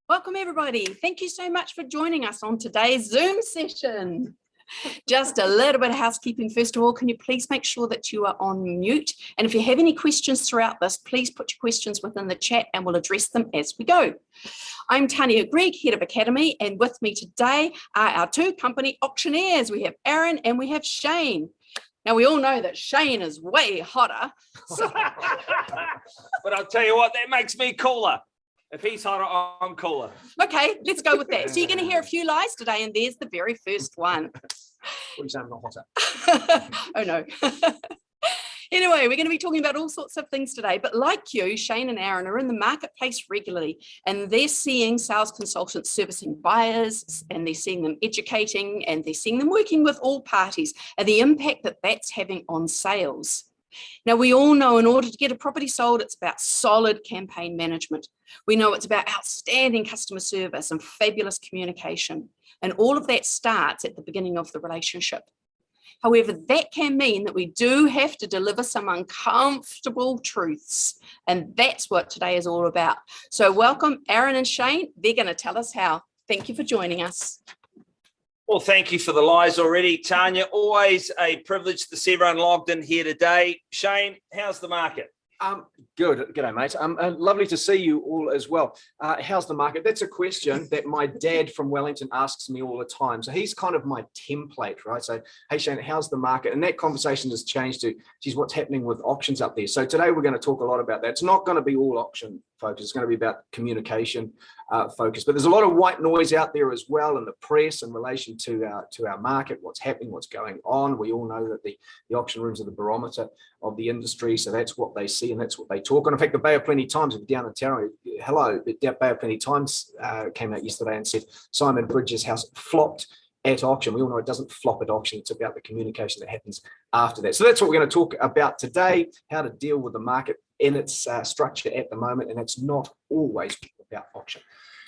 Welcome everybody. Thank you so much for joining us on today's Zoom session. Just a little bit of housekeeping. First of all, can you please make sure that you are on mute? And if you have any questions throughout this, please put your questions within the chat and we'll address them as we go. I'm Tania, Greig, Head of Academy, and with me today are our two company auctioneers. We have Aaron and we have Shane. Now, we all know that Shane is way hotter. So... But I'll tell you what, that makes me cooler. If he's hotter, I'm cooler. Okay, let's go with that. So you're going to hear a few lies today, and there's the very first one. What are you saying, I'm not hotter? Oh, no. Anyway, we're going to be talking about all sorts of things today. But like you, Shane and Aaron are in the marketplace regularly, and they're seeing sales consultants servicing buyers, and they're seeing them educating, and they're seeing them working with all parties, and the impact that that's having on sales. Now, we all know in order to get a property sold, it's about solid campaign management. We know it's about outstanding customer service and fabulous communication. And all of that starts at the beginning of the relationship. However, that can mean that we do have to deliver some uncomfortable truths. And that's what today is all about. So welcome, Aaron and Shane. They're going to tell us how. Thank you for joining us. Well, thank you for the lies already, Tania. Always a privilege to see everyone logged in here today. Shane, how's the market? Good. G'day, mate. Lovely to see you all as well. How's the market? That's a question that my dad from Wellington asks me all the time. So he's kind of my template, right? So, hey, Shane, how's the market? And that conversation has changed to, geez, what's happening with auctions up there? So today we're going to talk a lot about that. It's not going to be all auction focused. It's going to be about communication focus. But there's a lot of white noise out there as well in the press in relation to our market, what's happening, what's going on. We all know that the auction rooms are the barometer of the industry. So that's what they see and that's what they talk on. In fact, the Bay of Plenty Times, if you're down in Tania, hello, the Bay of Plenty Times came out yesterday and said Simon Bridges' house flopped at auction. We all know it doesn't flop at auction. It's about the communication that happens after that. So that's what we're going to talk about today, how to deal with the market in its structure at the moment. And it's not always about auction.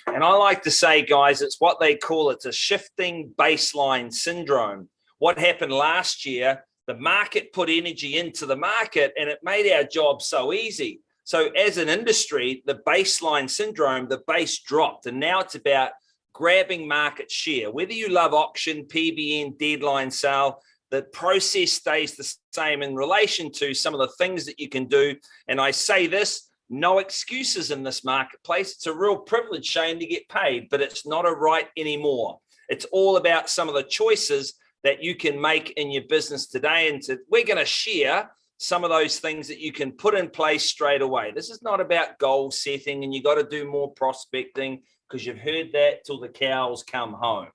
And I like to say, guys, it's what they call it's a shifting baseline syndrome. What happened last year, the market put energy into the market and it made our job so easy. So as an industry, the baseline syndrome, the base dropped. And now it's about grabbing market share. Whether you love auction, PBN, deadline sale, the process stays the same in relation to some of the things that you can do. And I say this, no excuses in this marketplace. It's a real privilege, Shane, to get paid, but it's not a right anymore. It's all about some of the choices that you can make in your business today. And we're going to share some of those things that you can put in place straight away. This is not about goal setting and you got to do more prospecting because you've heard that till the cows come home.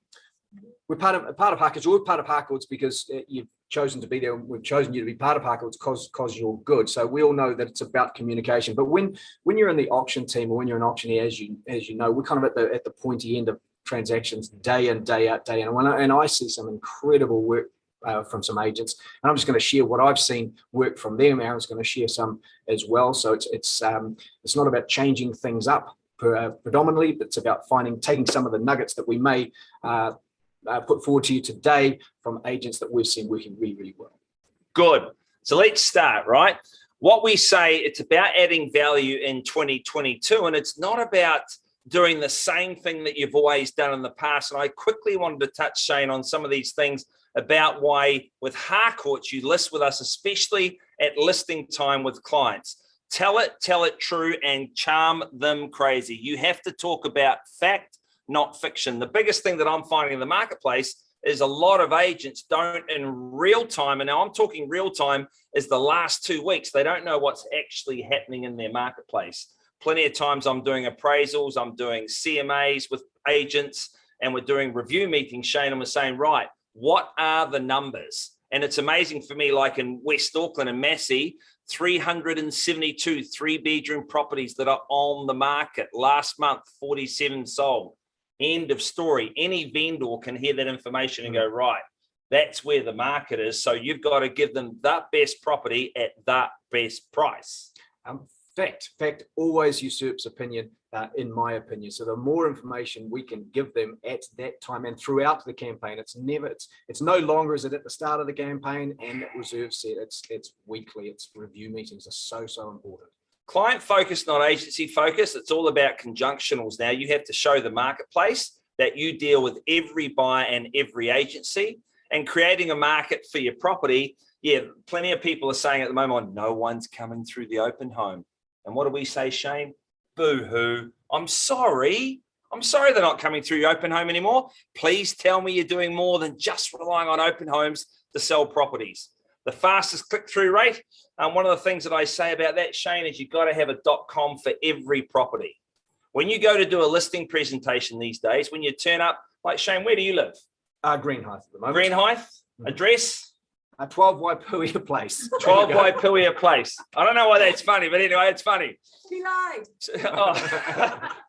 We're part of Harcourts. We're part of Harcourts because you've chosen to be there. We've chosen you to be part of Harcourts because you're good. So we all know that it's about communication. But when you're in the auction team or when you're an auctioneer, as you know, we're kind of at the pointy end of transactions day in, day out, day in. And I see some incredible work from some agents, and I'm just going to share what I've seen work from them. Aaron's going to share some as well. So it's not about changing things up predominantly, but it's about taking some of the nuggets that we may put forward to you today from agents that we've seen working really, really well. Good. So let's start, right? What we say, it's about adding value in 2022, and it's not about doing the same thing that you've always done in the past. And I quickly wanted to touch, Shane, on some of these things about why with Harcourts, you list with us, especially at listing time with clients. Tell it true, and charm them crazy. You have to talk about fact, not fiction. The biggest thing that I'm finding in the marketplace is a lot of agents don't in real time, and now I'm talking real time, is the last 2 weeks. They don't know what's actually happening in their marketplace. Plenty of times I'm doing appraisals, I'm doing CMAs with agents, and we're doing review meetings, Shane, and we're saying, right, what are the numbers? And it's amazing for me, like in West Auckland and Massey, 372 3-bedroom properties that are on the market. Last month, 47 sold. End of story. Any vendor can hear that information and go, right, that's where the market is. So you've got to give them the best property at the best price. Fact always usurps opinion, in my opinion. So the more information we can give them at that time and throughout the campaign, it's no longer is it at the start of the campaign and at reserve set. It's weekly. It's review meetings are so important. Client focused, not agency focused. It's all about conjunctionals now. You have to show the marketplace that you deal with every buyer and every agency, and creating a market for your property. Yeah, plenty of people are saying at the moment, no one's coming through the open home. And what do we say, Shane? Boo-hoo. I'm sorry they're not coming through your open home anymore. Please tell me you're doing more than just relying on open homes to sell properties. The fastest click-through rate, one of the things that I say about that, Shane, is you've got to have a .com for every property. When you go to do a listing presentation these days, when you turn up, like Shane, where do you live? Greenhithe at the moment. Greenhithe, address? 12 Waipuia Place. 12 Waipuia Place. I don't know why that's funny, but anyway, it's funny. He lied. Oh,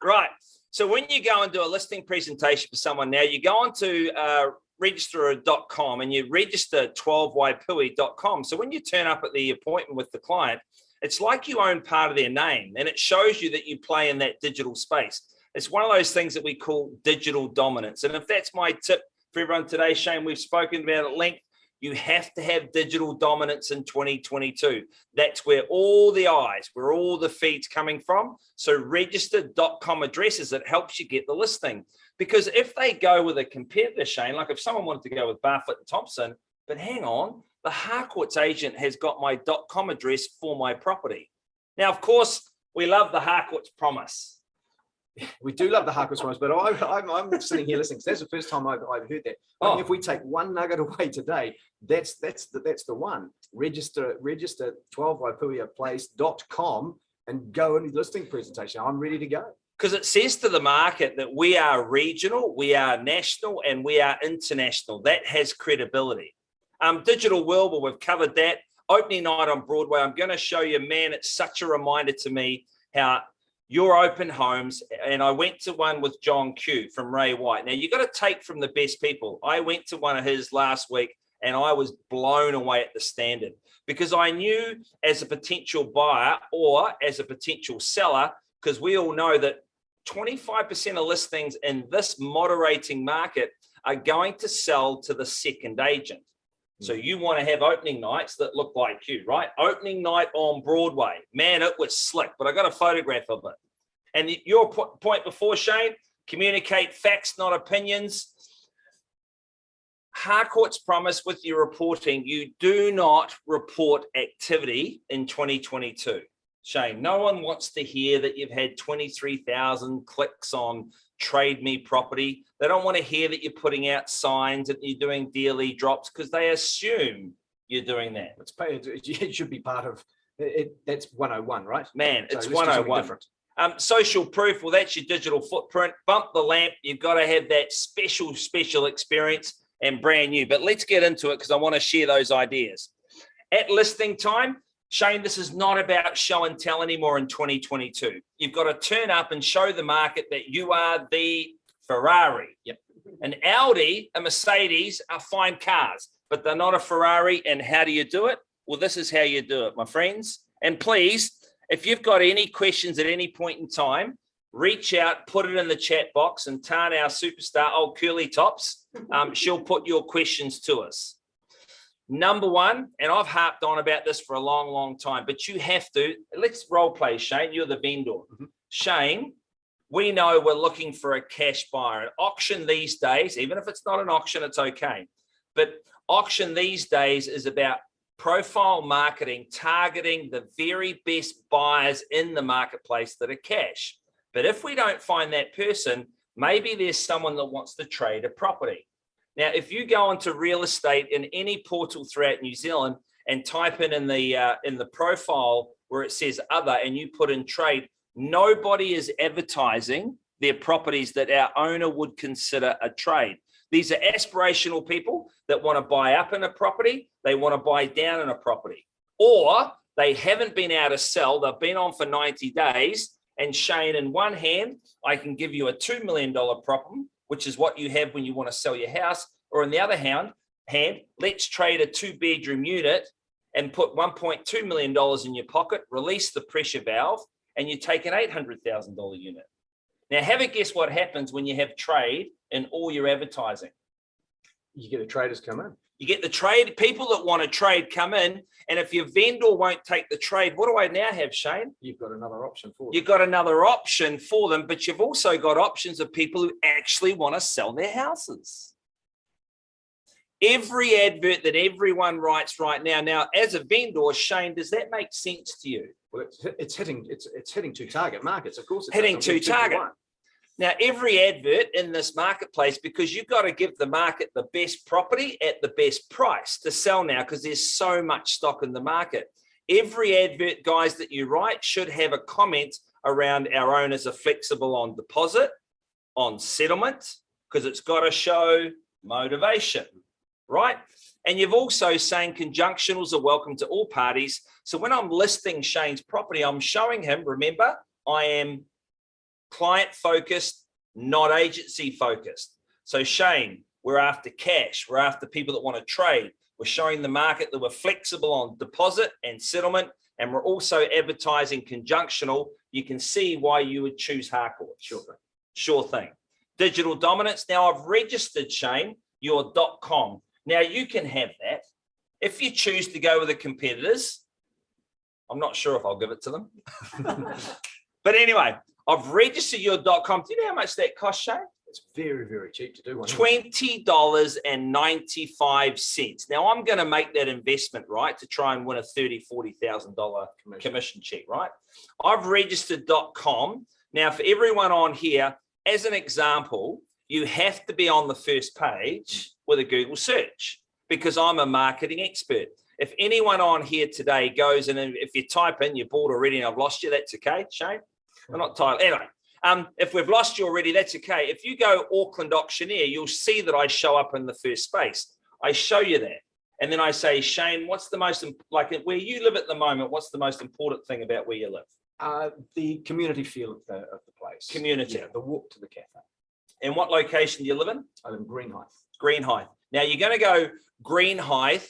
right. So when you go and do a listing presentation for someone now, you go on to register.com and you register 12waipuia.com. So when you turn up at the appointment with the client, it's like you own part of their name, and it shows you that you play in that digital space. It's one of those things that we call digital dominance. And if that's my tip for everyone today, Shane, we've spoken about at length. You have to have digital dominance in 2022. That's where all the eyes, where all the feeds coming from. So register.com addresses, it helps you get the listing. Because if they go with a competitor, Shane, like if someone wanted to go with Barfoot and Thompson, but hang on, the Harcourts agent has got my .com address for my property. Now, of course, we love the Harcourts promise. We do love the Harcourts promise, but I'm sitting here listening. So that's the first time I've heard that. I mean, if we take one nugget away today, that's the one. Register 12waipuiaplace.com and go in the listing presentation. I'm ready to go. Because it says to the market that we are regional, we are national, and we are international. That has credibility. Digital world, well, we've covered that. Opening night on Broadway, I'm going to show you, man, it's such a reminder to me how your open homes, and I went to one with John Q from Ray White. Now, you got to take from the best people. I went to one of his last week, and I was blown away at the standard, because I knew as a potential buyer or as a potential seller, because we all know that 25% of listings in this moderating market are going to sell to the second agent. So you want to have opening nights that look like you, right? Opening night on Broadway. Man, it was slick, but I got a photograph of it. And your point before, Shane, communicate facts, not opinions. Harcourts promise with your reporting, you do not report activity in 2022. Shane, no one wants to hear that you've had 23,000 clicks on Trade Me property. They don't want to hear that you're putting out signs and you're doing daily drops, because they assume you're doing that. It should be part of it. That's 101, right? Man, so it's 101. Social proof, well, that's your digital footprint. Bump the lamp. You've got to have that special experience and brand new. But let's get into it, because I want to share those ideas. At listing time, Shane, this is not about show and tell anymore in 2022. You've got to turn up and show the market that you are the Ferrari. Yep. An Audi, a Mercedes are fine cars, but they're not a Ferrari. And how do you do it? Well, this is how you do it, my friends. And please, if you've got any questions at any point in time, reach out, put it in the chat box, and Tania, our superstar, old curly tops, she'll put your questions to us. Number one, and I've harped on about this for a long time, but you have to, let's role play, Shane. You're the vendor. Mm-hmm. Shane, we know we're looking for a cash buyer. An auction these days, even if it's not an auction, it's okay. But auction these days is about profile marketing, targeting the very best buyers in the marketplace that are cash. But if we don't find that person, maybe there's someone that wants to trade a property. Now, if you go onto real estate in any portal throughout New Zealand and type in the profile where it says other, and you put in trade, nobody is advertising their properties that our owner would consider a trade. These are aspirational people that want to buy up in a property, they want to buy down in a property, or they haven't been able to sell, they've been on for 90 days. And Shane, in one hand, I can give you a $2 million problem, which is what you have when you want to sell your house. Or on the other hand, let's trade a 2-bedroom unit and put $1.2 million in your pocket, release the pressure valve, and you take an $800,000 unit. Now, have a guess what happens when you have trade in all your advertising. You get the traders come in. You get the trade, people that want to trade come in. And if your vendor won't take the trade, what do I now have, Shane? You've got another option for them. You've got another option for them, but you've also got options of people who actually want to sell their houses. Every advert that everyone writes right now. Now, as a vendor, Shane, does that make sense to you? Well, it's hitting two target markets, of course. Hitting two target. Now, every advert in this marketplace, because you've got to give the market the best property at the best price to sell now, because there's so much stock in the market. Every advert, guys, that you write should have a comment around our owners are flexible on deposit, on settlement, because it's got to show motivation, right? And you've also saying conjunctionals are welcome to all parties. So when I'm listing Shane's property, I'm showing him, remember, I am client focused, not agency focused. So Shane, we're after cash. We're after people that want to trade. We're showing the market that we're flexible on deposit and settlement. And we're also advertising conjunctional. You can see why you would choose Harcourts. Sure thing. Sure thing. Digital dominance. Now I've registered, Shane, your .com. Now you can have that. If you choose to go with the competitors, I'm not sure if I'll give it to them. But anyway, I've registered your .com. Do you know how much that costs, Shane? It's very, very cheap to do one. $20.95. Now I'm going to make that investment, right, to try and win a $30,000, $40,000 commission check, right? I've registered .com. Now for everyone on here, as an example, you have to be on the first page with a Google search because I'm a marketing expert. If anyone on here today goes and if you type in, you're bored already and I've lost you, that's okay, Shane. I'm not tired. Anyway, if we've lost you already, that's okay. If you go Auckland auctioneer, you'll see that I show up in the first space. I show you that. And then I say, Shane, what's the most, like where you live at the moment, what's the most important thing about where you live? The community feel of the place. Community. Yeah, the walk to the cafe. And what location do you live in? I live in Greenhithe. Greenhithe. Now you're going to go Greenhithe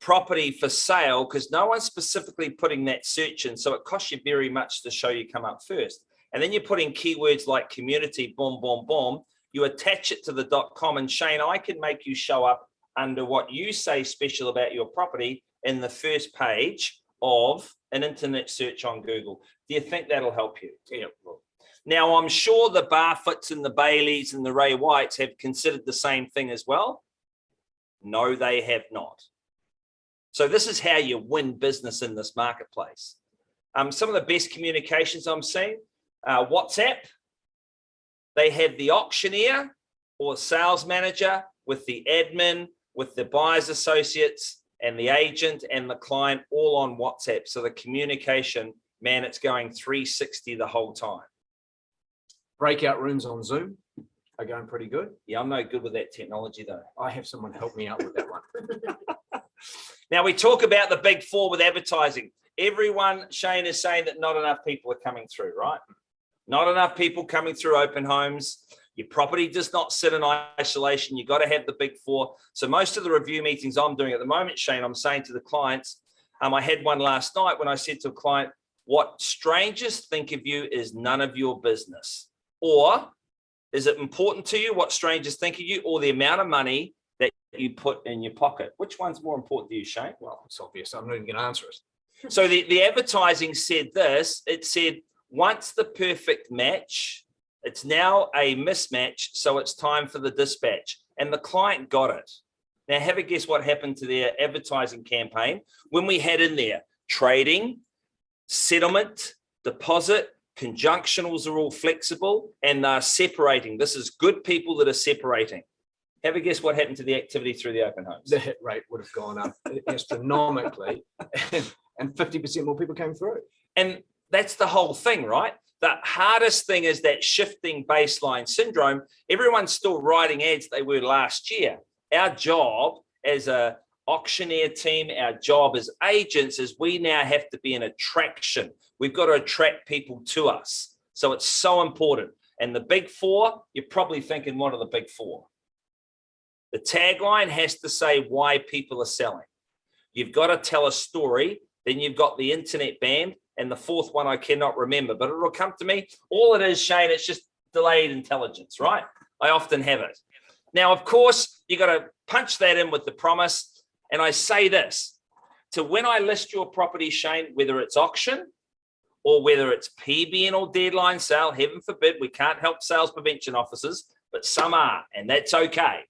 property for sale because no one's specifically putting that search in. So it costs you very much to show you come up first. And then you're putting keywords like community, boom, boom, boom. You attach it to the .com and Shane, I can make you show up under what you say special about your property in the first page of an internet search on Google. Do you think that'll help you? Yeah. Well, now, I'm sure the Barfoots and the Baileys and the Ray Whites have considered the same thing as well. No, they have not. So this is how you win business in this marketplace. Some of the best communications I'm seeing, WhatsApp. They have the auctioneer or sales manager with the admin, with the buyer's associates and the agent and the client all on WhatsApp. So the communication, man, it's going 360 the whole time. Breakout rooms on Zoom are going pretty good. Yeah, I'm no good with that technology though. I have someone help me out with that one. Now we talk about the big four with advertising. Everyone, Shane, is saying that not enough people are coming through, right? Not enough people coming through open homes. Your property does not sit in isolation. You've got to have the big four. So most of the review meetings I'm doing at the moment, Shane, I'm saying to the clients, I had one last night when I said to a client, what strangers think of you is none of your business. Or is it important to you what strangers think of you or the amount of money that you put in your pocket? Which one's more important to you, Shane? Well, it's obvious. I'm not even going to answer it. So the advertising said this. It said, once the perfect match, it's now a mismatch. So it's time for the dispatch. And the client got it. Now have a guess what happened to their advertising campaign when we had in there trading, settlement, deposit, conjunctionals are all flexible and they're separating. This is good people that are separating. Have a guess what happened to the activity through the open homes? The hit rate would have gone up astronomically and 50% more people came through. And that's the whole thing, right? The hardest thing is that shifting baseline syndrome. Everyone's still writing ads they were last year. Our job as a auctioneer team, our job as agents is we now have to be an attraction. We've got to attract people to us. So it's so important. And the big four, you're probably thinking, what are the big four? The tagline has to say why people are selling. You've got to tell a story. Then you've got the internet band. And the fourth one, I cannot remember, but it'll come to me. All it is, Shane, it's just delayed intelligence, right? I often have it. Now, of course, you got to punch that in with the promise. And I say this, to when I list your property, Shane, whether it's auction or whether it's PBN or deadline sale, heaven forbid, we can't help sales prevention officers, but some are, and that's okay.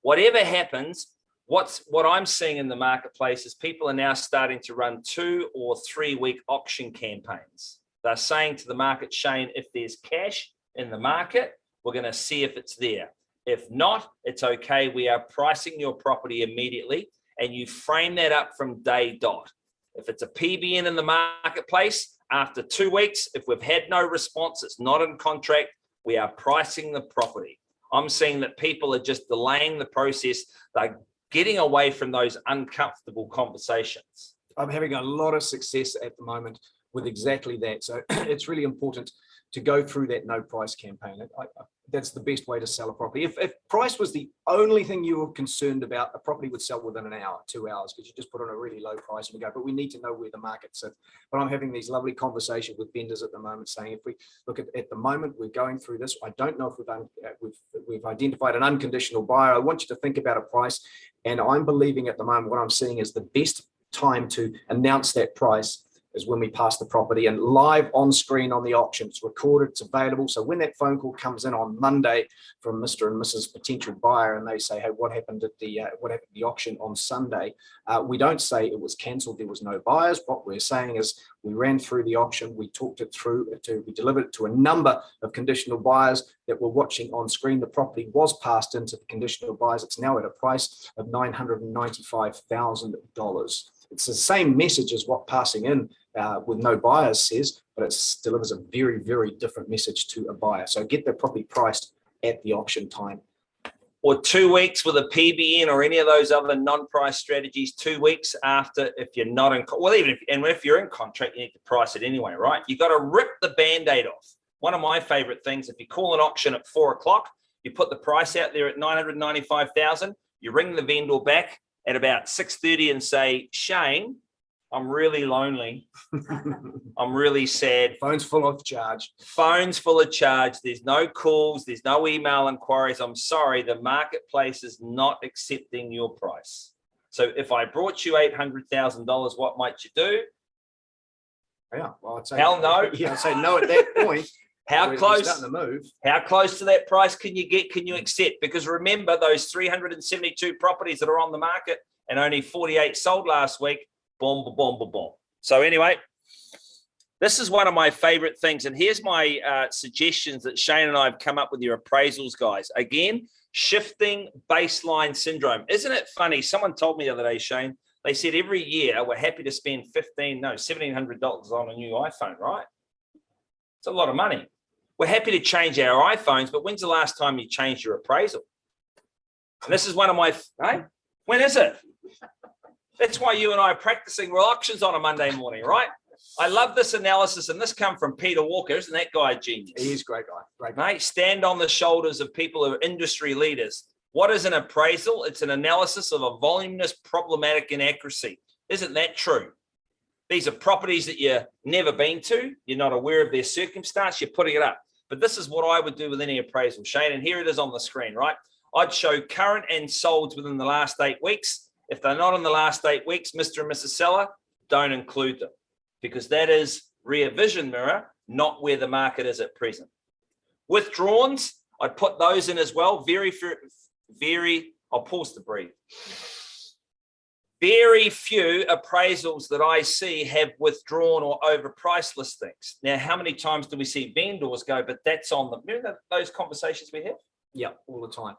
Whatever happens, what I'm seeing in the marketplace is people are now starting to run 2 or 3 week auction campaigns. They're saying to the market, Shane, if there's cash in the market, we're going to see if it's there. If not, it's okay. We are pricing your property immediately, and you frame that up from day dot. If it's a PBN in the marketplace, after 2 weeks, if we've had no response, it's not in contract, we are pricing the property. I'm seeing that people are just delaying the process. They're getting away from those uncomfortable conversations. I'm having a lot of success at the moment with exactly that. So it's really important to go through that no price campaign. That's the best way to sell a property. If price was the only thing you were concerned about, a property would sell within an hour, 2 hours, because you just put on a really low price and we go, but we need to know where the market's at. But I'm having these lovely conversations with vendors at the moment saying, if we look at the moment, we're going through this. I don't know if we've identified an unconditional buyer. I want you to think about a price. And I'm believing at the moment, what I'm seeing is the best time to announce that price is when we pass the property and live on screen on the auction. It's recorded, it's available. So when that phone call comes in on Monday from Mr. and Mrs. potential buyer, and they say, hey, what happened at the auction on Sunday? We don't say it was cancelled, there was no buyers. What we're saying is we ran through the auction, we talked it through, we delivered it to a number of conditional buyers that were watching on screen. The property was passed into the conditional buyers. It's now at a price of $995,000. It's the same message as what passing in with no buyers says, but it delivers a very, very different message to a buyer. So get the property priced at the auction time. Or 2 weeks with a PBN or any of those other non-price strategies, 2 weeks after, if you're not in, well, even if you're in contract, you need to price it anyway, right? You got to rip the Band-Aid off. One of my favorite things, if you call an auction at 4 o'clock, you put the price out there at $995,000, you ring the vendor back at about 6:30 and say, Shane, I'm really lonely. I'm really sad. Phone's full of charge. Phone's full of charge. There's no calls. There's no email inquiries. I'm sorry, the marketplace is not accepting your price. So if I brought you $800,000, what might you do? Yeah, well, I'd say hell no. Yeah, I'd say no at that point. How close? Starting to move. How close to that price can you get? Can you accept? Because remember, those 372 properties that are on the market and only 48 sold last week. Boom, boom, boom, boom, boom. So anyway, this is one of my favorite things. And here's my suggestions that Shane and I have come up with your appraisals, guys. Again, shifting baseline syndrome. Isn't it funny? Someone told me the other day, Shane, they said every year we're happy to spend $1,700 on a new iPhone, right? It's a lot of money. We're happy to change our iPhones, but when's the last time you changed your appraisal? And this is one of my, hey, when is it? That's why you and I are practicing auctions on a Monday morning, right? I love this analysis, and this come from Peter Walker. Isn't that guy a genius? He is a great guy. Great guy. Mate, stand on the shoulders of people who are industry leaders. What is an appraisal? It's an analysis of a voluminous problematic inaccuracy. Isn't that true? These are properties that you've never been to. You're not aware of their circumstance. You're putting it up. But this is what I would do with any appraisal, Shane. And here it is on the screen, right? I'd show current and solds within the last 8 weeks. If they're not in the last 8 weeks, Mr. and Mrs. Seller, don't include them, because that is rear vision mirror, not where the market is at present. Withdrawns, I'd put those in as well. I'll pause to breathe. Very few appraisals that I see have withdrawn or overpriced listings. Now, how many times do we see vendors go, but that's on them? Remember those conversations we have? Yeah, all the time.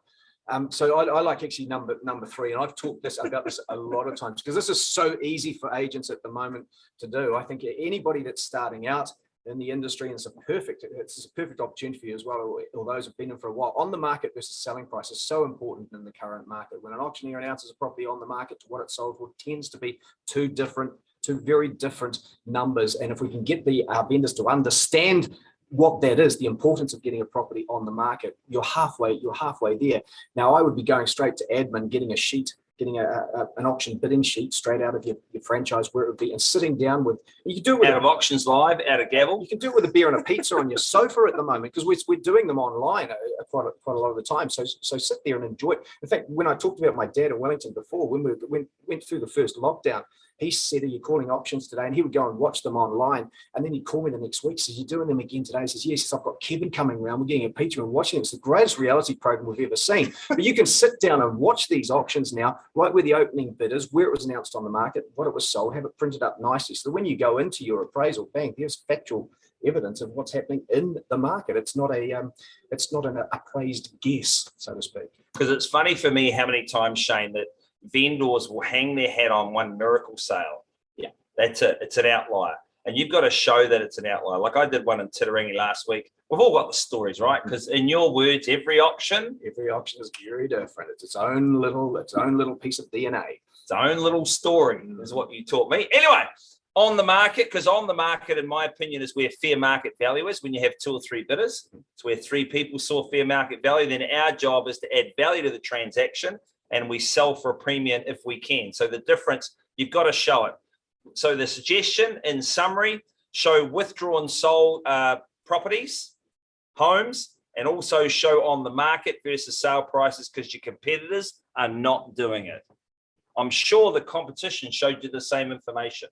So I like actually number 3, and I've talked about this a lot of times because this is so easy for agents at the moment to do. I think anybody that's starting out in the industry, and it's a perfect opportunity for you as well, or those who've been in for a while. On the market versus selling price is so important in the current market. When an auctioneer announces a property on the market to what it sold for, tends to be two very different numbers. And if we can get our vendors to understand what that is, the importance of getting a property on the market, you're halfway there. Now, I would be going straight to admin, getting a sheet getting an auction bidding sheet straight out of your franchise where it would be, and sitting down with, you can do it with Out of Auctions Live, out of Gavel. you can do it with a beer and a pizza on your sofa at the moment, because we're doing them online quite a lot of the time. So sit there and enjoy it. In fact, when I talked about my dad in Wellington before, when we went through the first lockdown, he said, "Are you calling auctions today?" And he would go and watch them online. And then he'd call me the next week. Says, "You're doing them again today?" He says, "Yes, I've got Kevin coming around. We're getting a pizza and watching it. It's the greatest reality program we've ever seen." But you can sit down and watch these auctions now, right where the opening bid is, where it was announced on the market, what it was sold, have it printed up nicely. So when you go into your appraisal, bang, there's factual evidence of what's happening in the market. It's not an appraised guess, so to speak. Because it's funny for me how many times, Shane, that vendors will hang their hat on one miracle sale. Yeah. That's it. It's an outlier. And you've got to show that it's an outlier. Like I did one in Titirangi last week. We've all got the stories, right? Because in your words, every auction is very different. It's its own little piece of DNA. Its own little story is what you taught me. Anyway, on the market, because on the market, in my opinion, is where fair market value is. When you have 2 or 3 bidders, it's where 3 people saw fair market value. Then our job is to add value to the transaction, and we sell for a premium if we can. So the difference, you've got to show it. So the suggestion, in summary, show withdrawn sold properties, homes, and also show on the market versus sale prices, because your competitors are not doing it. I'm sure the competition showed you the same information.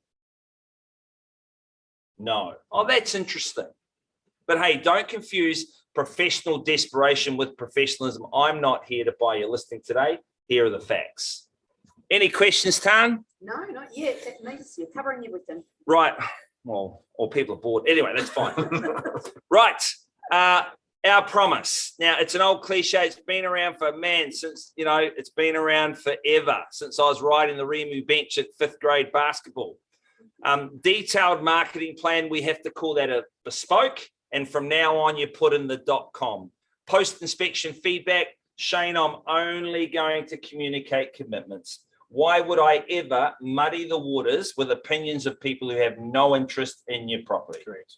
No. Oh, that's interesting. But hey, don't confuse professional desperation with professionalism. I'm not here to buy your listing today. Here are the facts. Any questions, Tan? No, not yet. That means you're covering everything. Right. Well, or people are bored. Anyway, that's fine. Right. Our promise. Now, it's an old cliche. It's been around for, since, it's been around forever, since I was riding the Remu bench at 5th grade basketball. Detailed marketing plan, we have to call that a bespoke. And from now on, you put in the .com. Post-inspection feedback. Shane, I'm only going to communicate commitments. Why would I ever muddy the waters with opinions of people who have no interest in your property? Correct.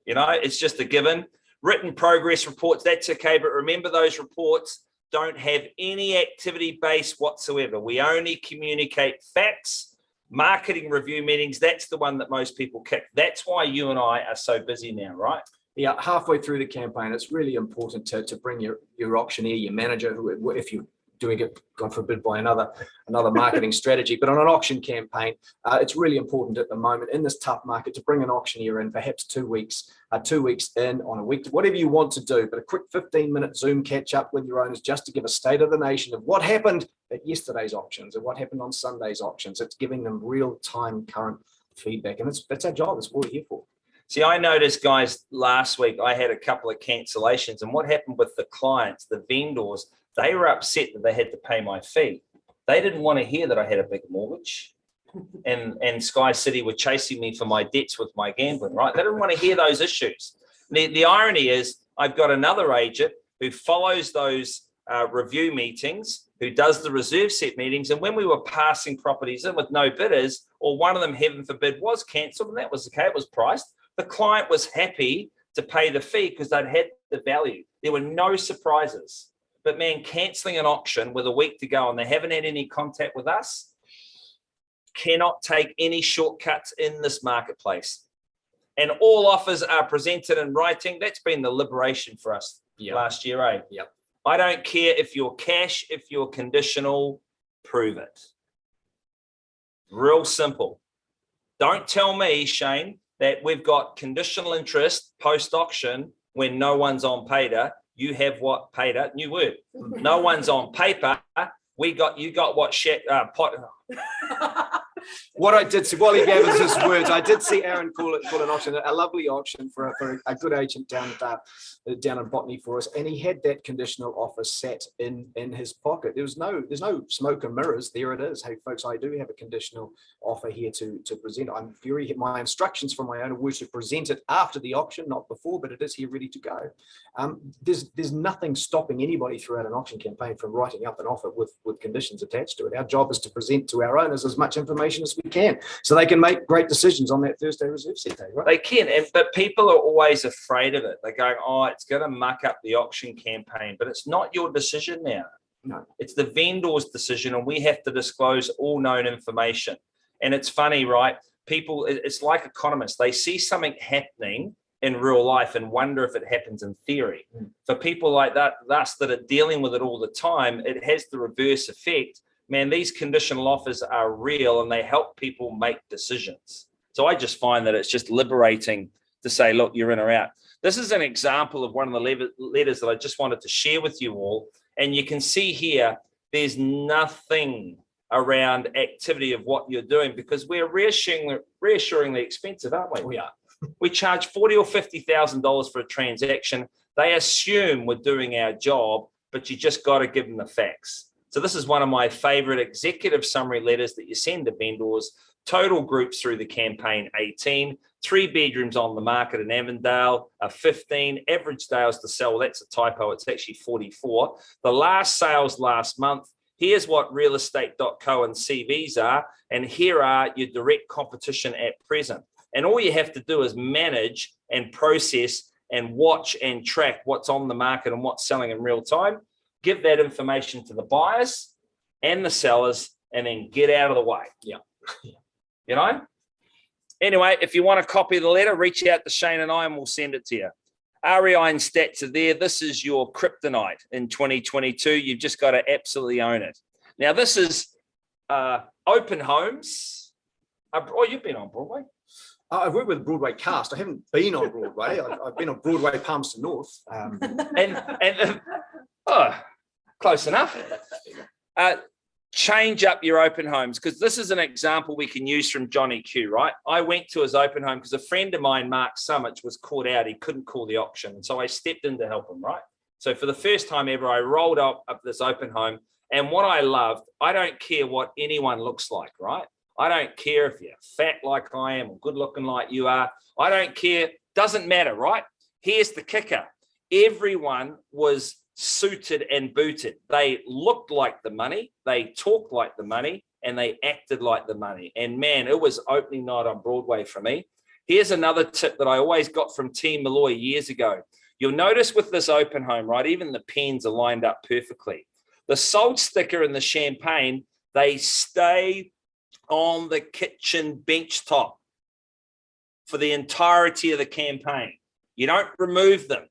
Yeah. It's just a given. Written progress reports, that's okay. But remember, those reports don't have any activity base whatsoever. We only communicate facts. Marketing review meetings, that's the one that most people kick. That's why you and I are so busy now, right? Yeah, halfway through the campaign, it's really important to bring your auctioneer, your manager, who, if you're doing it, gone for a bid by another marketing strategy. But on an auction campaign, it's really important at the moment in this tough market to bring an auctioneer in, perhaps 2 weeks in on a week, whatever you want to do. But a quick 15-minute Zoom catch up with your owners just to give a state of the nation of what happened at yesterday's auctions and what happened on Sunday's auctions. It's giving them real-time current feedback, and that's our job. That's what we're here for. See, I noticed, guys, last week I had a couple of cancellations, and what happened with the clients, the vendors, they were upset that they had to pay my fee. They didn't want to hear that I had a big mortgage and Sky City were chasing me for my debts with my gambling, right? They didn't want to hear those issues. The irony is I've got another agent who follows those review meetings, who does the reserve set meetings. And when we were passing properties in with no bidders, or one of them, heaven forbid, was cancelled, and that was okay, it was priced, the client was happy to pay the fee because they'd had the value. There were no surprises. But man, cancelling an auction with a week to go and they haven't had any contact with us cannot take any shortcuts in this marketplace. And all offers are presented in writing. That's been the liberation for us last year, eh? Yep. I don't care if you're cash, if you're conditional, prove it. Real simple. Don't tell me, Shane, that we've got conditional interest post-auction when no one's on paper. You have what paper? New word. No one's on paper. You got what What I did see, while he gave us his words, I did see Aaron call an auction, a lovely auction for a good agent down in Botany for us, and he had that conditional offer sat in his pocket. There's no smoke and mirrors. There it is. Hey folks, I do have a conditional offer here to present. My instructions from my owner were to present it after the auction, not before, but it is here ready to go. There's nothing stopping anybody throughout an auction campaign from writing up an offer with conditions attached to it. Our job is to present to our owners as much information as we can, so they can make great decisions on that Thursday reserve set day, right? They can, but people are always afraid of it. They're going, oh, it's going to muck up the auction campaign, but it's not your decision now. No. It's the vendor's decision, and we have to disclose all known information. And it's funny, right? People, it's like economists. They see something happening in real life and wonder if it happens in theory. For people like that, us that are dealing with it all the time, it has the reverse effect. Man, these conditional offers are real and they help people make decisions. So I just find that it's just liberating to say, look, you're in or out. This is an example of one of the letters that I just wanted to share with you all. And you can see here, there's nothing around activity of what you're doing because we're reassuringly expensive, aren't we? We are. We charge $40,000 or $50,000 for a transaction. They assume we're doing our job, but you just got to give them the facts. So this is one of my favorite executive summary letters that you send to vendors. Total groups through the campaign 18, 3 bedrooms on the market in Avondale, 15, average sales to sell. That's a typo. It's actually 44. The last sales last month. Here's what realestate.co and CVs are. And here are your direct competition at present. And all you have to do is manage and process and watch and track what's on the market and what's selling in real time. Give that information to the buyers and the sellers and then get out of the way. Yeah. You know? Anyway, if you want a copy of the letter, reach out to Shane and I and we'll send it to you. REI and stats are there. This is your kryptonite in 2022. You've just got to absolutely own it. Now, this is open homes. Oh, you've been on Broadway. I've worked with Broadway cast. I haven't been on Broadway. I've been on Broadway Palmerston North. Close enough. Change up your open homes because this is an example we can use from Johnny Q, right? I went to his open home because a friend of mine, Mark Summich, was caught out. He couldn't call the auction. And so I stepped in to help him, right? So for the first time ever, I rolled up this open home. And what I loved, I don't care what anyone looks like, right? I don't care if you're fat like I am or good looking like you are. I don't care. Doesn't matter, right? Here's the kicker. Everyone was suited and booted. They looked like the money, they talked like the money, and they acted like the money. And man, it was opening night on Broadway for me. Here's another tip that I always got from T. Malloy years ago. You'll notice with this open home, right, even the pens are lined up perfectly. The salt sticker and the champagne, they stay on the kitchen bench top for the entirety of the campaign. You don't remove them.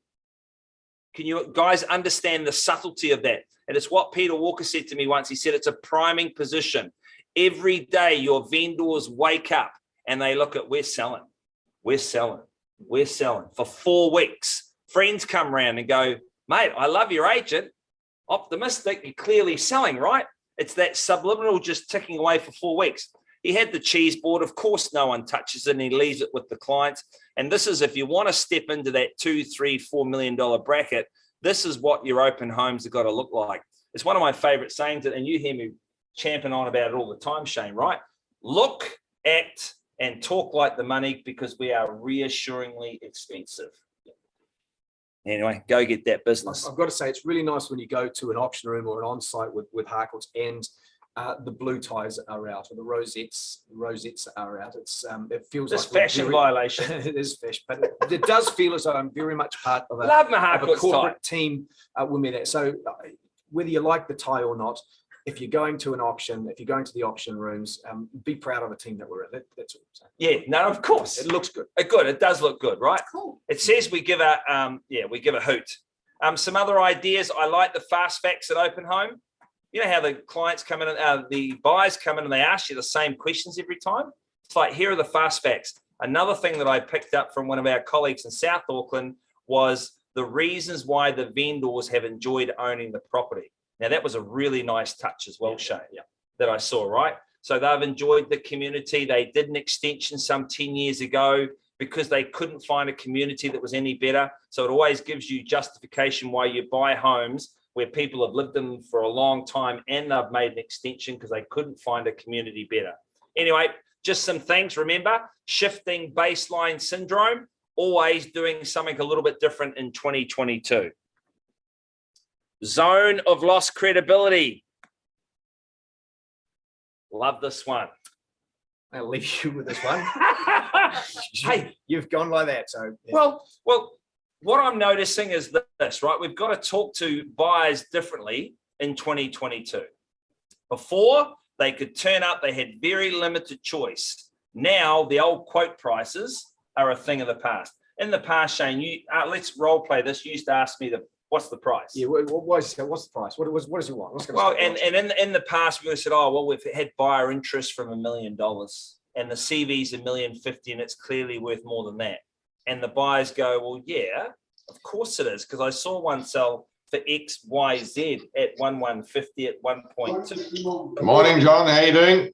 Can you guys understand the subtlety of that? And it's what Peter Walker said to me once. He said it's a priming position. Every day your vendors wake up and they look at, we're selling for 4 weeks. Friends come around and go, mate, I love your agent. Optimistic, you're clearly selling, right? It's that subliminal just ticking away for 4 weeks. He had the cheese board. Of course, no one touches it and he leaves it with the clients. And this is, if you want to step into that $2, $3, $4 million bracket, this is what your open homes have got to look like. It's one of my favorite sayings, and you hear me champing on about it all the time, Shane, right? Look, act, and talk like the money because we are reassuringly expensive. Anyway, go get that business. I've got to say, it's really nice when you go to an auction room or an on-site with Harcourts and the blue ties are out or the rosettes are out. It feels this like fashion violation. It is fashion, but it does feel as though I'm very much part of a corporate team with me there. So whether you like the tie or not, if you're going to an auction, if you're going to the auction rooms, be proud of the team that we're in. That's all I'm saying. Yeah, no, of course. It looks good. It does look good, right? Cool. It says we give a hoot. Some other ideas. I like the fast facts at open home. You know how the clients come in, the buyers come in and they ask you the same questions every time? It's like, here are the fast facts. Another thing that I picked up from one of our colleagues in South Auckland was the reasons why the vendors have enjoyed owning the property. Now, that was a really nice touch as well, Shane, that I saw, right? So they've enjoyed the community. They did an extension some 10 years ago because they couldn't find a community that was any better. So it always gives you justification why you buy homes where people have lived in them for a long time and they've made an extension because they couldn't find a community better. Anyway, just some things. Remember, shifting baseline syndrome, always doing something a little bit different in 2022. Zone of lost credibility. Love this one. I'll leave you with this one. Hey, you've gone like that. So yeah. Well, what I'm noticing is this, right? We've got to talk to buyers differently in 2022. Before, they could turn up, they had very limited choice. Now, the old quote prices are a thing of the past. In the past, Shane, let's role play this. You used to ask me what's the price? Yeah, what's the price? What does he want? Well, and in the past, we said, oh, well, we've had buyer interest from $1 million and the CV's $1,050,000 and it's clearly worth more than that. And the buyers go, well, yeah, of course it is, because I saw one sell for XYZ at 1,150 at 1.2. Good morning, John. How you doing?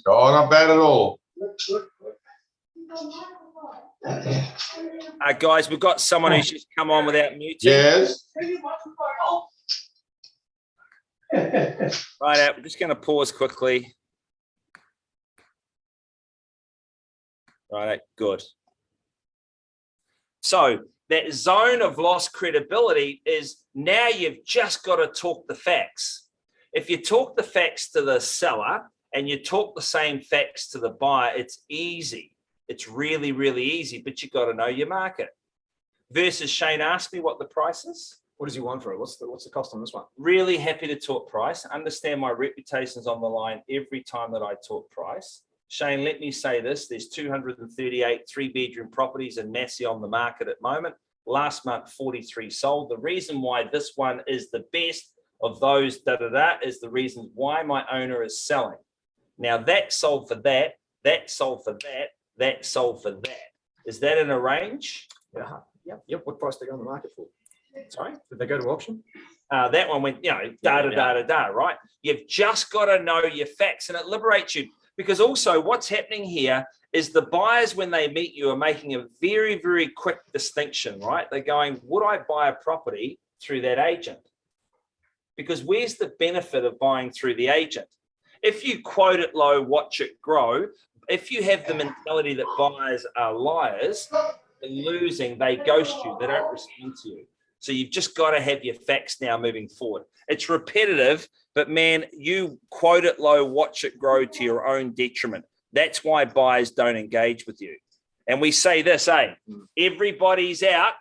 Oh, not bad at all. Guys, we've got someone who's just come on without muting. Yes. Right, we're just going to pause quickly. Right, good. So that zone of lost credibility is now you've just got to talk the facts. If you talk the facts to the seller and you talk the same facts to the buyer, it's easy. It's really, really easy, but you've got to know your market. Versus Shane asked me what the price is. What does he want for it? What's the cost on this one? Really happy to talk price. Understand my reputation's on the line every time that I talk price. Shane, let me say this. There's 238 three-bedroom properties in Massey on the market at the moment. Last month, 43 sold. The reason why this one is the best of those is the reason why my owner is selling. Now, that sold for that, that sold for that, that sold for that. Is that in a range? Yeah. Yep. What price they go on the market for? Sorry, did they go to auction? That one went, right? You've just got to know your facts and it liberates you. Because also what's happening here is the buyers, when they meet you, are making a very, very quick distinction, right? They're going, would I buy a property through that agent? Because where's the benefit of buying through the agent? If you quote it low, watch it grow. If you have the mentality that buyers are liars, they're losing, they ghost you, they don't respond to you. So you've just got to have your facts now moving forward. It's repetitive, but man, you quote it low, watch it grow to your own detriment. That's why buyers don't engage with you. And we say this, everybody's out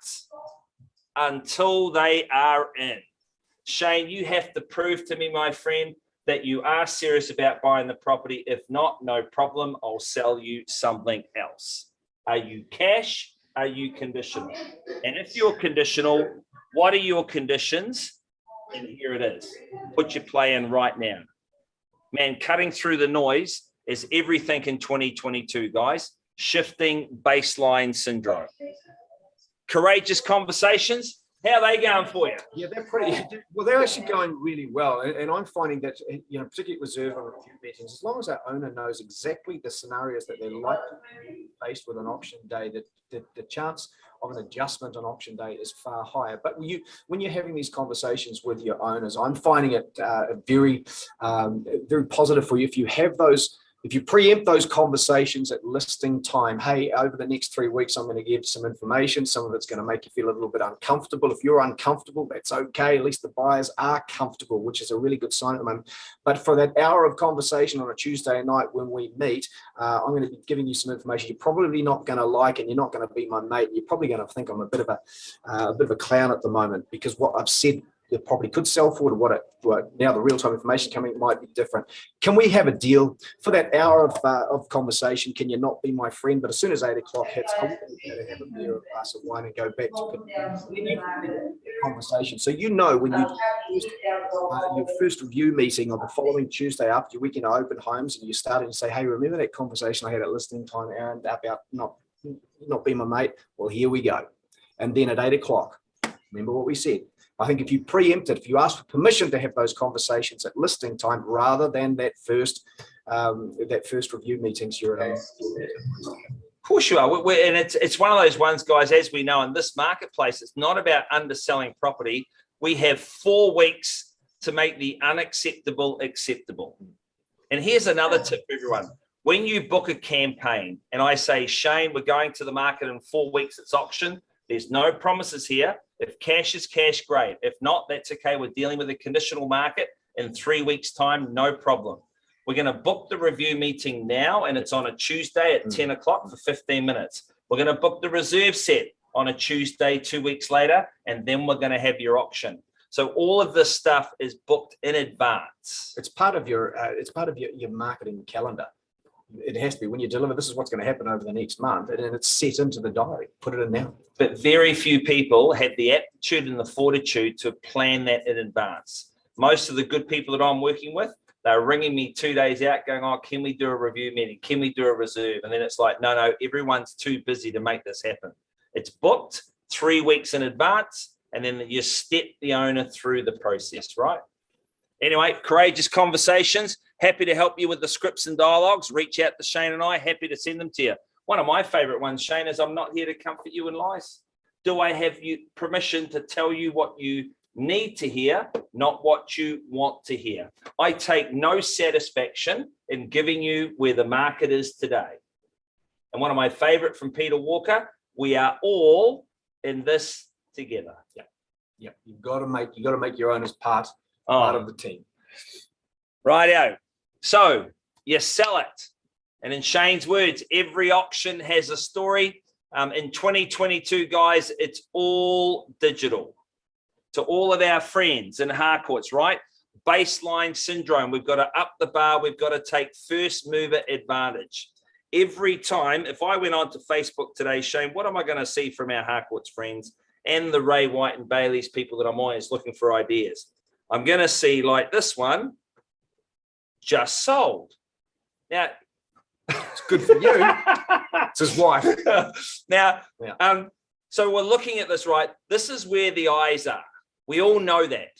until they are in. Shane, you have to prove to me, my friend, that you are serious about buying the property. If not, no problem. I'll sell you something else. Are you cash? Are you conditional? And if you're conditional, what are your conditions? And here it is. Put your play in right now. Man, cutting through the noise is everything in 2022, guys. Shifting baseline syndrome. Courageous conversations. How are they going for you? Yeah, they're actually going really well. And I'm finding that, particularly reserved on a few meetings, as long as our owner knows exactly the scenarios that they're likely to be faced with an auction day, the chance of an adjustment on auction day is far higher. But when you're having these conversations with your owners, I'm finding it very positive for you. If you preempt those conversations at listing time, hey, over the next 3 weeks, I'm going to give some information. Some of it's going to make you feel a little bit uncomfortable. If you're uncomfortable, that's okay. At least the buyers are comfortable, which is a really good sign at the moment. But for that hour of conversation on a Tuesday night when we meet, I'm going to be giving you some information you're probably not going to like, and you're not going to be my mate. You're probably going to think I'm a bit of a clown at the moment, because what I've said the property could sell for, to what now the real-time information coming might be different. Can we have a deal for that hour of conversation? Can you not be my friend? But as soon as 8 o'clock hits, I'm going to have a beer, a glass of wine, and go back to conversation. So when your first review meeting on the following Tuesday after your weekend of open homes, and you started to say, hey, remember that conversation I had at listing time, Aaron, about not being my mate? Well, here we go. And then at 8 o'clock, remember what we said. I think if you preempt it, if you ask for permission to have those conversations at listing time rather than that first review meetings, you're at. Of course you are. And it's one of those ones, guys, as we know, in this marketplace, it's not about underselling property. We have 4 weeks to make the unacceptable acceptable. And here's another tip for everyone. When you book a campaign and I say, Shane, we're going to the market in 4 weeks, it's auction, there's no promises here. If cash is cash, great. If not, that's okay. We're dealing with a conditional market in 3 weeks' time, no problem. We're going to book the review meeting now, and it's on a Tuesday at 10 o'clock for 15 minutes. We're going to book the reserve set on a Tuesday 2 weeks later, and then we're going to have your auction. So all of this stuff is booked in advance. It's part of your your marketing calendar. It has to be when you deliver. This is what's going to happen over the next month, and it's set into the diary. Put it in now. But very few people have the aptitude and the fortitude to plan that in advance. Most of the good people that I'm working with, they're ringing me 2 days out going, oh, can we do a review meeting? Can we do a reserve? And then it's like, no, everyone's too busy to make this happen. It's booked 3 weeks in advance, and then you step the owner through the process, right? Anyway, courageous conversations. Happy to help you with the scripts and dialogues. Reach out to Shane and I. Happy to send them to you. One of my favorite ones, Shane, is I'm not here to comfort you in lies. Do I have you permission to tell you what you need to hear, not what you want to hear? I take no satisfaction in giving you where the market is today. And one of my favorite from Peter Walker, we are all in this together. Yeah. You've got to make your owners part of the team. Rightio. So you sell it. And in Shane's words, every auction has a story. In 2022, guys, it's all digital. To all of our friends in Harcourts, right? Baseline syndrome. We've got to up the bar. We've got to take first mover advantage. Every time, if I went on to Facebook today, Shane, what am I going to see from our Harcourts friends and the Ray White and Bailey's people that I'm always looking for ideas? I'm going to see like this one, just sold. Now, it's good for you. It's his wife. Now, so we're looking at this, right? This is where the eyes are. We all know that.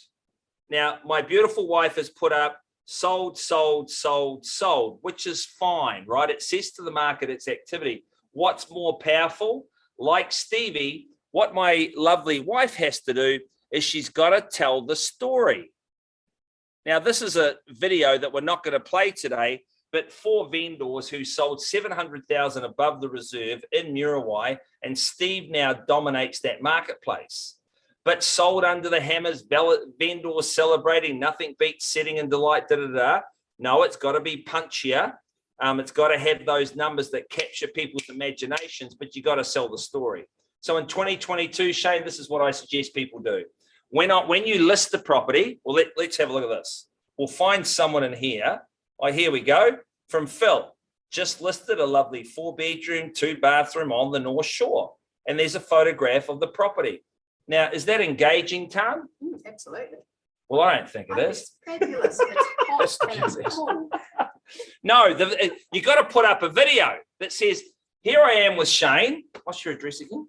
Now, my beautiful wife has put up sold, sold, sold, sold, which is fine, right? It says to the market its activity. What's more powerful? Like Stevie, what my lovely wife has to do is she's got to tell the story. Now, this is a video that we're not going to play today, but 4 vendors who sold 700,000 above the reserve in Muriwai, and Steve now dominates that marketplace. But sold under the hammers, vendors celebrating, nothing beats setting in delight, da-da-da. No, it's got to be punchier. It's got to have those numbers that capture people's imaginations, but you got to sell the story. So in 2022, Shane, this is what I suggest people do. When you list the property, well, let's have a look at this. We'll find someone in here. Oh, here we go. From Phil, just listed a lovely 4-bedroom, 2-bathroom on the North Shore. And there's a photograph of the property. Now, is that engaging, Tan? Absolutely. Well, I don't think it is. It's fabulous. It's hot and it's cool. No, you got to put up a video that says, here I am with Shane. What's your address again?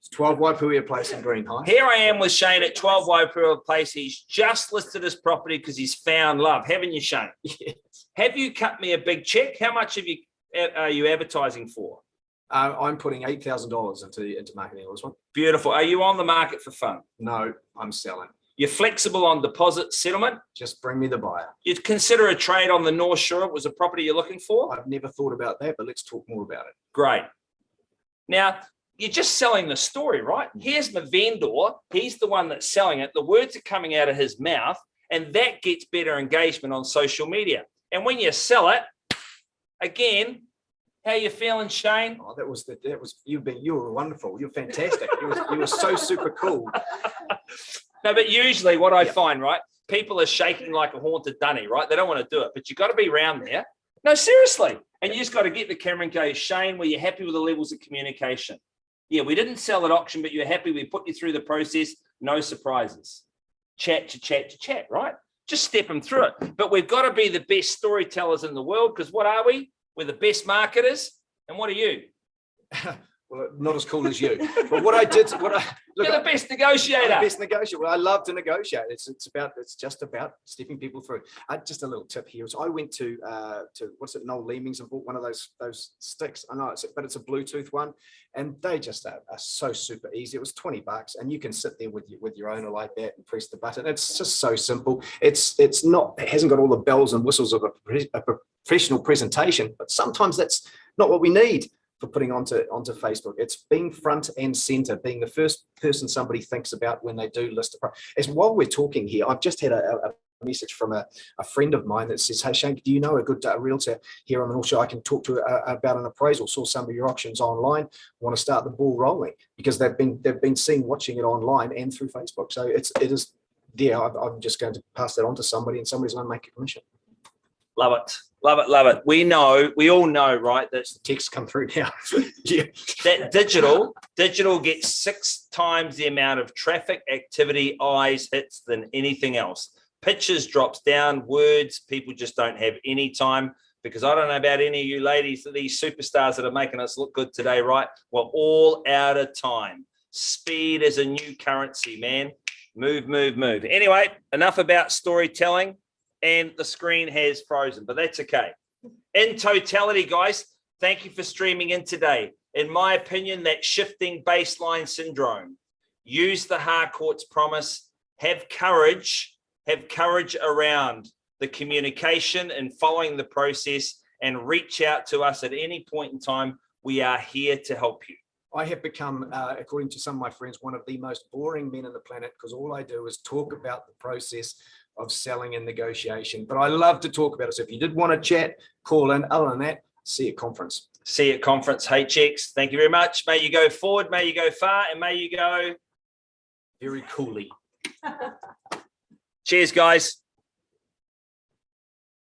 It's 12 Waipuia Place in Green Heights. Here I am with Shane at 12 Waipuia Place. He's just listed his property because he's found love. Haven't you, Shane? Yes. Have you cut me a big check? How much are you advertising for? I'm putting $8,000 into marketing on this one. Beautiful. Are you on the market for fun? No, I'm selling. You're flexible on deposit settlement? Just bring me the buyer. You'd consider a trade on the North Shore. It was a property you're looking for? I've never thought about that, but let's talk more about it. Great. Now, you're just selling the story, right? Here's my vendor. He's the one that's selling it. The words are coming out of his mouth, and that gets better engagement on social media. And when you sell it, again, how you feeling, Shane? Oh, that was you were wonderful. You're fantastic. You were so super cool. No, but usually what I find, right, people are shaking like a haunted dunny, right? They don't want to do it, but you got to be around there. No, seriously. And you just got to get the camera and go, Shane, were you happy with the levels of communication? Yeah, we didn't sell at auction, but you're happy. We put you through the process. No surprises. Chat to chat to chat, right? Just step them through it. But we've got to be the best storytellers in the world, because what are we? We're the best marketers. And what are you? Well, not as cool as you. But what I did, you're the best negotiator. I'm the best negotiator. Well, I love to negotiate. It's just about stepping people through. Just a little tip here. So I went to what's it, Noel Leemings, and bought one of those sticks. I know but it's a Bluetooth one, and they just are so super easy. It was $20, and you can sit there with your owner like that and press the button. It's just so simple. It hasn't got all the bells and whistles of a professional presentation, but sometimes that's not what we need for putting onto Facebook. It's being front and center, being the first person somebody thinks about when they do list a property. As while we're talking here, I've just had a message from a friend of mine that says, hey, Shane, do you know a good realtor here on the North Shore I can talk to about an appraisal? Saw some of your auctions online, want to start the ball rolling, because they've been watching it online and through Facebook. So it is yeah, I'm just going to pass that on to somebody, and somebody's going to make a commission. Love it. Love it. Love it. We all know, right? That Text come through now. Yeah. that digital gets 6 times the amount of traffic, activity, eyes, hits than anything else. Pictures drops down, words, people just don't have any time, because I don't know about any of you ladies, these superstars that are making us look good today, right? We're all out of time. Speed is a new currency, man. Move, move, move. Anyway, enough about storytelling, and the screen has frozen, but that's okay. In totality, guys, thank you for streaming in today. In my opinion, that shifting baseline syndrome, use the Harcourts promise, have courage around the communication and following the process, and reach out to us at any point in time. We are here to help you. I have become, according to some of my friends, one of the most boring men on the planet, because all I do is talk about the process of selling and negotiation. But I love to talk about it. So if you did want to chat, call in. Other than that, see you at conference. See you at conference. HX, thank you very much. May you go forward, may you go far, and may you go Very coolly. cheers, guys.